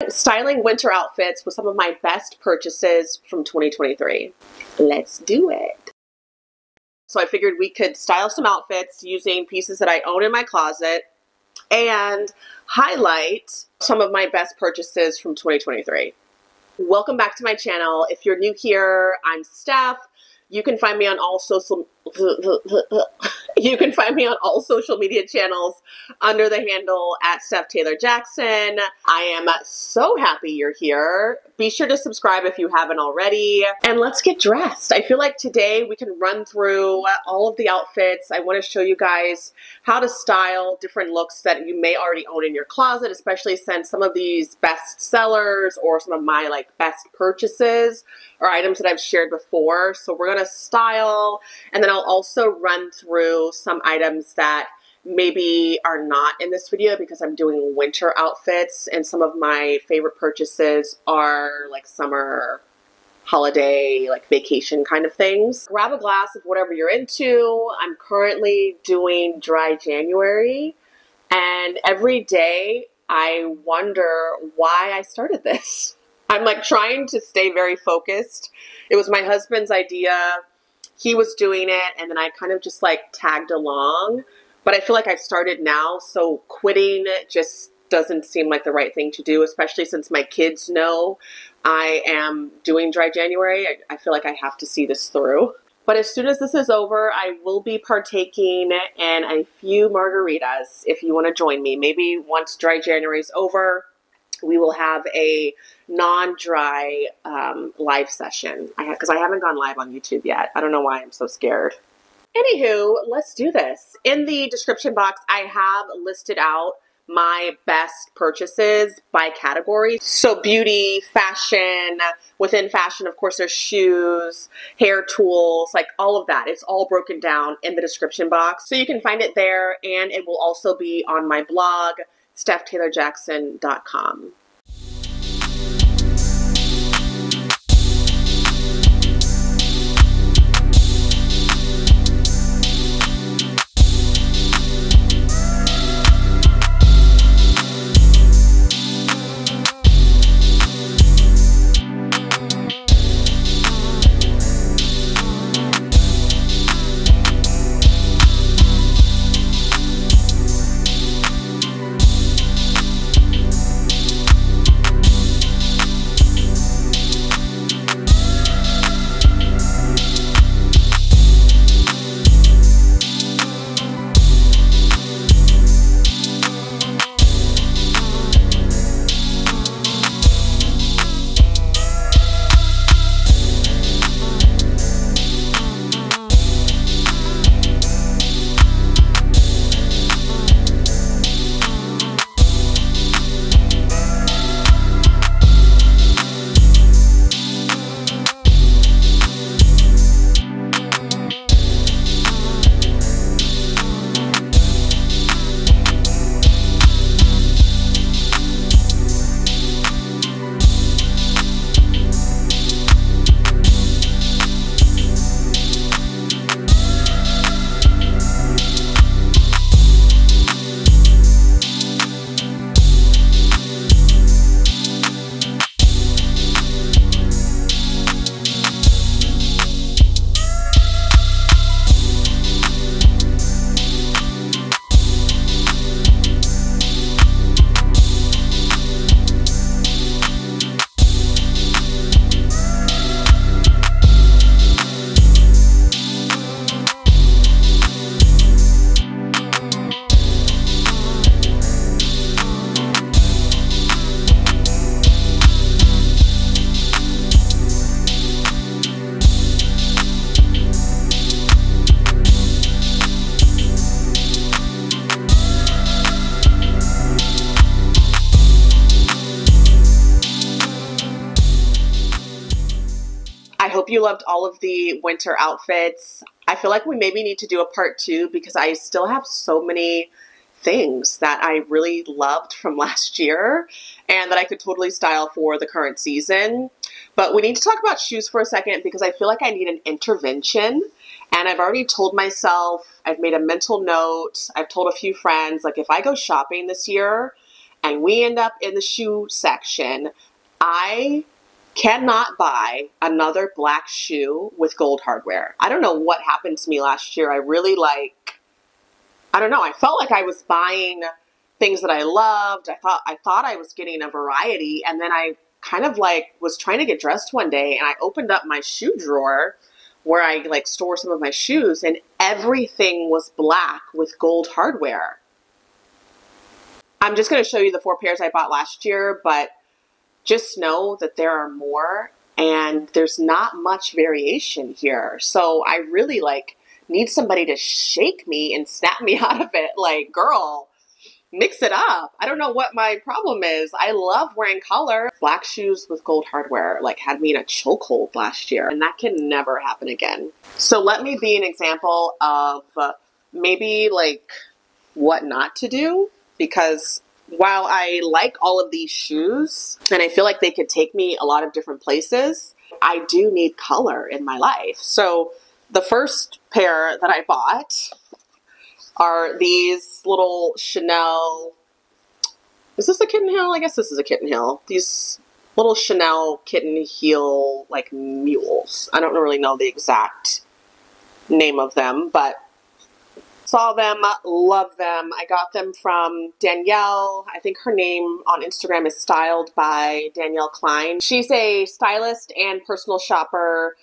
Styling winter outfits with some of my best purchases from 2023. Let's do it. So I figured we could style some outfits using pieces that I own in my closet and highlight some of my best purchases from 2023. Welcome back to my channel. If you're new here, I'm Steph. You can find me on all social media channels under the handle at Steph Taylor Jackson. I am so happy you're here. Be sure to subscribe if you haven't already. And let's get dressed. I feel like today we can run through all of the outfits. I want to show you guys how to style different looks that you may already own in your closet, especially since some of these best sellers or some of my best purchases are items that I've shared before. So we're going to style, and then I'll also run through some items that maybe are not in this video because I'm doing winter outfits, and some of my favorite purchases are summer, holiday, vacation kind of things. Grab a glass of whatever you're into. I'm currently doing dry January, and every day I wonder why I started this. I'm trying to stay very focused. It was my husband's idea. He was doing it, and then I kind of just tagged along. But I feel like I've started now, so quitting just doesn't seem like the right thing to do, especially since my kids know I am doing dry January. I feel like I have to see this through. But as soon as this is over, I will be partaking in a few margaritas if you want to join me. Maybe once dry January is over, we will have a non-dry live session because I haven't gone live on YouTube yet. I don't know why I'm so scared. Anywho, let's do this. In the description box, I have listed out my best purchases by category. So beauty, fashion, within fashion, of course, there's shoes, hair tools, all of that. It's all broken down in the description box. So you can find it there, and it will also be on my blog, StephTaylorJackson.com. I hope you loved all of the winter outfits. I feel like we maybe need to do a part 2 because I still have so many things that I really loved from last year and that I could totally style for the current season. But we need to talk about shoes for a second because I feel like I need an intervention. And I've already told myself, I've made a mental note, I've told a few friends, like if I go shopping this year and we end up in the shoe section. I cannot buy another black shoe with gold hardware. I don't know what happened to me last year. I really I don't know, I felt like I was buying things that I loved. I thought I was getting a variety, and then I kind of was trying to get dressed one day, and I opened up my shoe drawer where I store some of my shoes, and everything was black with gold hardware. I'm just going to show you the 4 pairs I bought last year, but just know that there are more, and there's not much variation here. So I really need somebody to shake me and snap me out of it. Girl, mix it up. I don't know what my problem is. I love wearing color. Black shoes with gold hardware had me in a chokehold last year, and that can never happen again. So let me be an example of maybe what not to do, because while I like all of these shoes and I feel like they could take me a lot of different places, I do need color in my life. So the first pair that I bought are these little Chanel, is this a kitten heel? I guess this is a kitten heel. These little Chanel kitten heel mules. I don't really know the exact name of them, but saw them, love them. I got them from Danielle. I think her name on Instagram is Styled by Danielle Klein. She's a stylist and personal shopper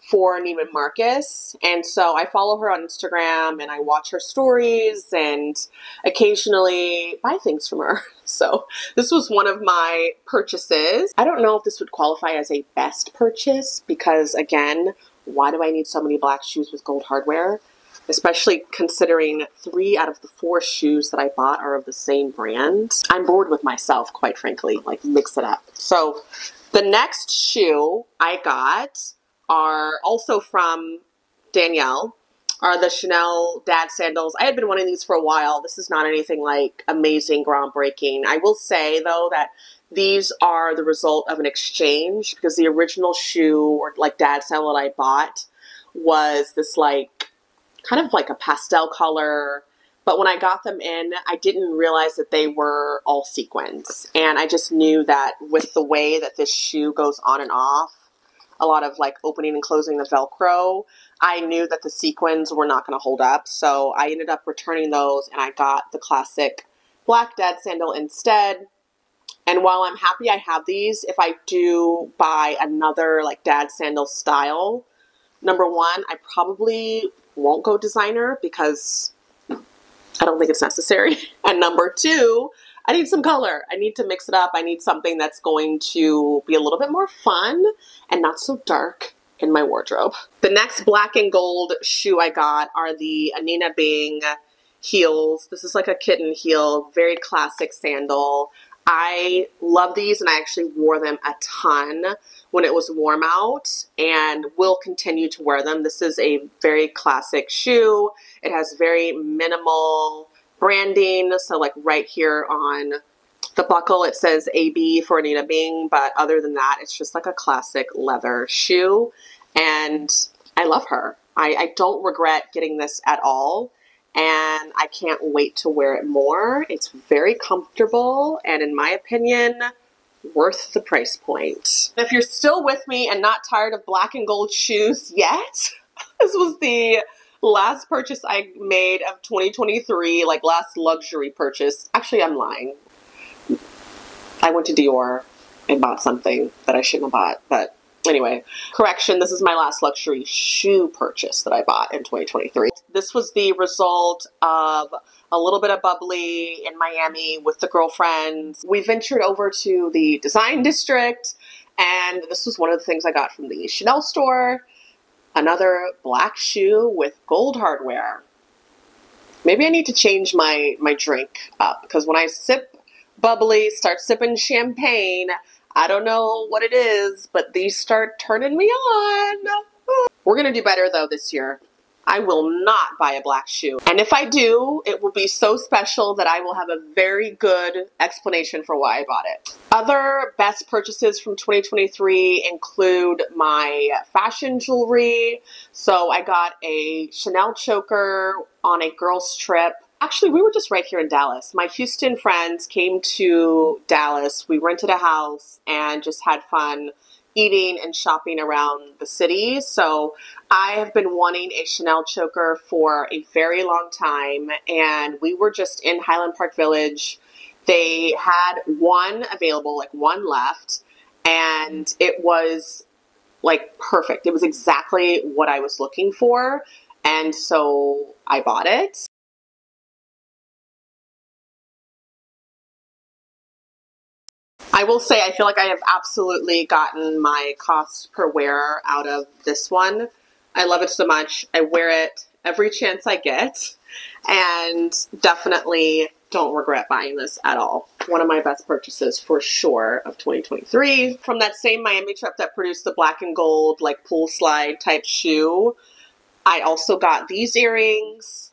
for Neiman Marcus, and so I follow her on Instagram and I watch her stories and occasionally buy things from her. So this was one of my purchases. I don't know if this would qualify as a best purchase because, again, why do I need so many black shoes with gold hardware? Especially considering 3 out of the 4 shoes that I bought are of the same brand. I'm bored with myself, quite frankly. Mix it up. So the next shoe I got are also from Danielle, are the Chanel dad sandals. I had been wanting these for a while. This is not anything amazing, groundbreaking. I will say, though, that these are the result of an exchange, because the original shoe or dad sandal that I bought was this kind of a pastel color, but when I got them in, I didn't realize that they were all sequins. And I just knew that with the way that this shoe goes on and off, a lot of opening and closing the Velcro, I knew that the sequins were not going to hold up. So I ended up returning those, and I got the classic black dad sandal instead. And while I'm happy I have these, if I do buy another dad sandal style, number one, I probably won't go designer because I don't think it's necessary. And number two, I need some color. I need to mix it up. I need something that's going to be a little bit more fun and not so dark in my wardrobe. The next black and gold shoe I got are the Anina Bing heels. This is a kitten heel, very classic sandal. I love these, and I actually wore them a ton when it was warm out and will continue to wear them. This is a very classic shoe. It has very minimal branding. So right here on the buckle, it says AB for Anina Bing, but other than that, it's just a classic leather shoe. And I love her. I don't regret getting this at all. And I can't wait to wear it more. It's very comfortable and, in my opinion, worth the price point. If you're still with me and not tired of black and gold shoes yet, this was the last purchase I made of 2023, last luxury purchase. Actually, I'm lying. I went to Dior and bought something that I shouldn't have bought, but anyway, correction, this is my last luxury shoe purchase that I bought in 2023. This was the result of a little bit of bubbly in Miami with the girlfriends. We ventured over to the design district, and this was one of the things I got from the Chanel store. Another black shoe with gold hardware. Maybe I need to change my drink up, because when I sip bubbly, start sipping champagne, I don't know what it is, but these start turning me on. We're going to do better, though, this year. I will not buy a black shoe. And if I do, it will be so special that I will have a very good explanation for why I bought it. Other best purchases from 2023 include my fashion jewelry. So I got a Chanel choker on a girls trip Actually, we were just right here in Dallas. My Houston friends came to Dallas. We rented a house and just had fun eating and shopping around the city. So I have been wanting a Chanel choker for a very long time, and we were just in Highland Park Village. They had one available, like one left, and it was like perfect. It was exactly what I was looking for, and so I bought it. I will say I feel like I have absolutely gotten my cost per wear out of this one. I love it so much. I wear it every chance I get, and definitely don't regret buying this at all. One of my best purchases for sure of 2023. From that same Miami trip that produced the black and gold like pool slide type shoe, I also got these earrings.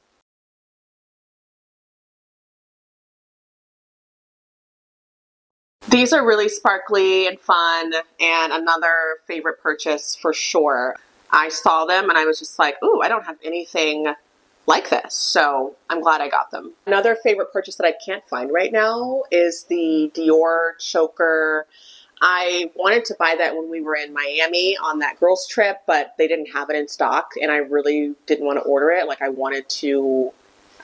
These are really sparkly and fun, and another favorite purchase for sure. I saw them and I was just like, ooh, I don't have anything like this, so I'm glad I got them. Another favorite purchase that I can't find right now is the Dior choker. I wanted to buy that when we were in Miami on that girls trip, but they didn't have it in stock, and I really didn't want to order it. Like, I wanted to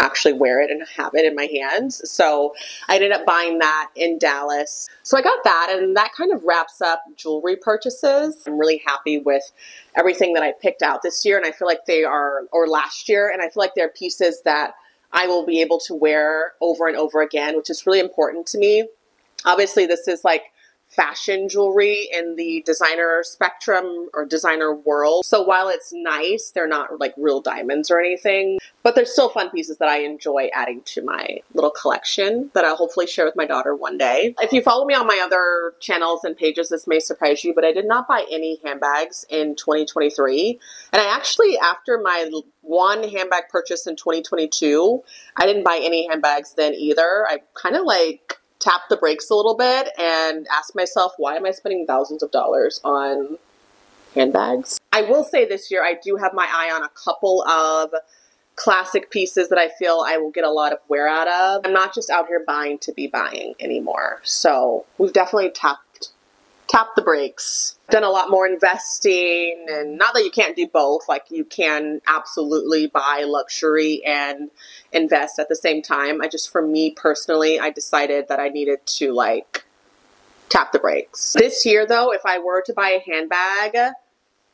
actually wear it and have it in my hands. So I ended up buying that in Dallas. So I got that, and that kind of wraps up jewelry purchases. I'm really happy with everything that I picked out this year, and I feel like they are, or last year, and I feel like they're pieces that I will be able to wear over and over again, which is really important to me. Obviously, this is like fashion jewelry in the designer spectrum or designer world. So while it's nice, they're not like real diamonds or anything, but they're still fun pieces that I enjoy adding to my little collection that I'll hopefully share with my daughter one day. If you follow me on my other channels and pages, this may surprise you, but I did not buy any handbags in 2023. And I actually, after my one handbag purchase in 2022, I didn't buy any handbags then either. I kind of like tapped the brakes a little bit and asked myself, why am I spending thousands of dollars on handbags? I will say this year I do have my eye on a couple of classic pieces that I feel I will get a lot of wear out of. I'm not just out here buying to be buying anymore. So we've definitely tapped the brakes. Done a lot more investing, and not that you can't do both. Like, you can absolutely buy luxury and invest at the same time. For me personally, I decided that I needed to like tap the brakes. This year though, if I were to buy a handbag,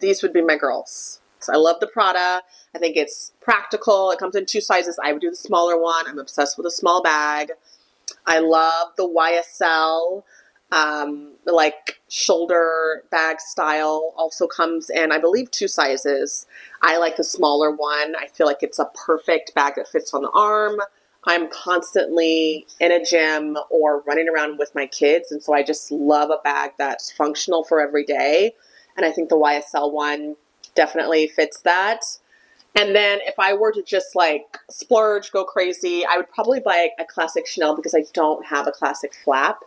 these would be my girls. So I love the Prada. I think it's practical. It comes in 2 sizes. I would do the smaller one. I'm obsessed with a small bag. I love the YSL. Like shoulder bag style also comes in, I believe, 2 sizes. I like the smaller one. I feel like it's a perfect bag that fits on the arm. I'm constantly in a gym or running around with my kids, and so I just love a bag that's functional for every day. And I think the YSL one definitely fits that. And then if I were to just like splurge, go crazy, I would probably buy a classic Chanel because I don't have a classic flap.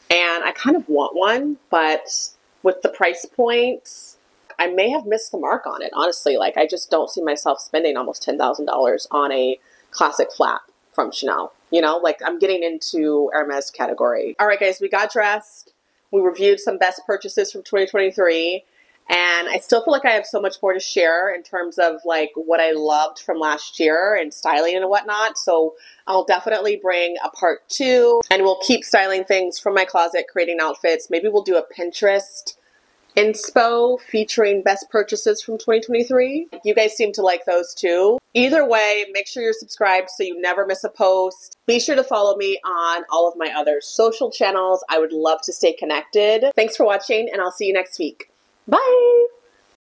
And I kind of want one, but with the price points, I may have missed the mark on it, honestly. Like, I just don't see myself spending almost $10,000 on a classic flap from Chanel. You know, like, I'm getting into Hermes category. All right, guys, we got dressed. We reviewed some best purchases from 2023. And I still feel like I have so much more to share in terms of like what I loved from last year and styling and whatnot. So I'll definitely bring a part 2, and we'll keep styling things from my closet, creating outfits. Maybe we'll do a Pinterest inspo featuring best purchases from 2023. You guys seem to like those too. Either way, make sure you're subscribed so you never miss a post. Be sure to follow me on all of my other social channels. I would love to stay connected. Thanks for watching, and I'll see you next week. Bye!